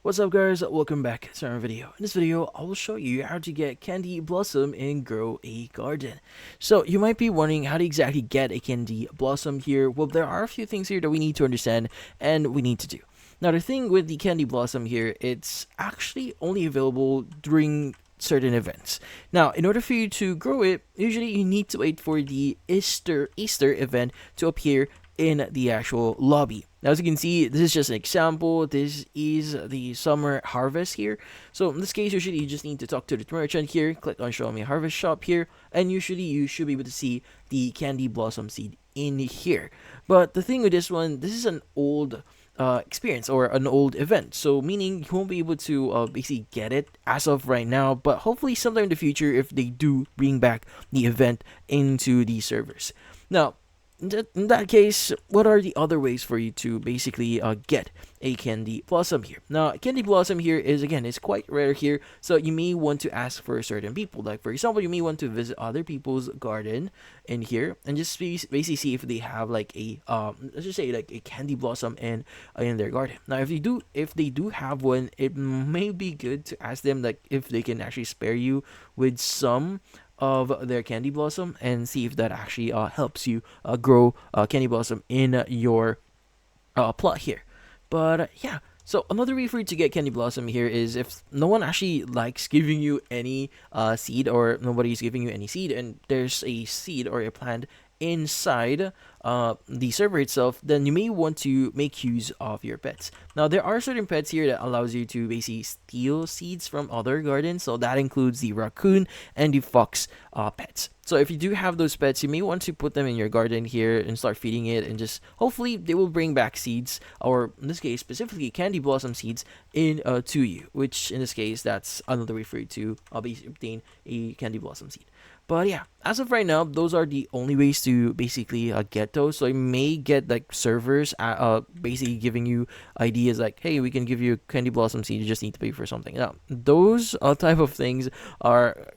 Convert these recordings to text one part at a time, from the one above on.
What's up guys, welcome back to our video. In this video, I will show you how to get Candy Blossom in Grow a Garden. So you might be wondering how to exactly get a Candy Blossom here. Well, there are a few things here that we need to understand and we need to do. Now the thing with the Candy Blossom here, it's actually only available during certain events. Now, in order for you to grow it, usually you need to wait for the Easter event to appear in the actual lobby. Now, as you can see, this is just an example. This is the summer harvest here. So in this case, usually you just need to talk to the merchant here, click on show me harvest shop here, and usually you should be able to see the candy blossom seed in here. But the thing with this one, this is an old experience or an old event, so meaning you won't be able to basically get it as of right now, but hopefully sometime in the future if they do bring back the event into the servers. Now, in that case, what are the other ways for you to basically get a candy blossom here? Now, candy blossom here is again is quite rare here, so you may want to ask for certain people. Like for example, you may want to visit other people's garden in here and just basically see if they have like a let's just say like a candy blossom in their garden. Now, if they do have one, it may be good to ask them like if they can actually spare you with some of their candy blossom and see if that actually helps you grow candy blossom in your plot here. But yeah, so another way for you to get candy blossom here is if no one actually likes giving you any seed, or nobody's giving you any seed, and there's a seed or a plant inside the server itself, then you may want to make use of your pets. Now, there are certain pets here that allows you to basically steal seeds from other gardens, so that includes the raccoon and the fox pets. So if you do have those pets, you may want to put them in your garden here and start feeding it, and just hopefully they will bring back seeds, or in this case specifically candy blossom seeds, in to you, which in this case that's another way for you to basically obtain a candy blossom seed. But yeah, as of right now, those are the only ways to basically get those. So you may get like servers basically giving you ideas like, hey, we can give you candy blossom seed, you just need to pay for something. Now, those type of things are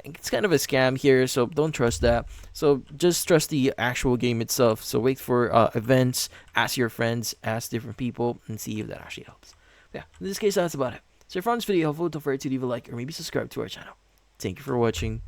it's kind of a scam here, so don't trust that. So just trust the actual game itself. So wait for events, ask your friends, ask different people, and see if that actually helps. Yeah, in this case, that's about it. So if you found this video helpful, don't forget to leave a like or maybe subscribe to our channel. Thank you for watching.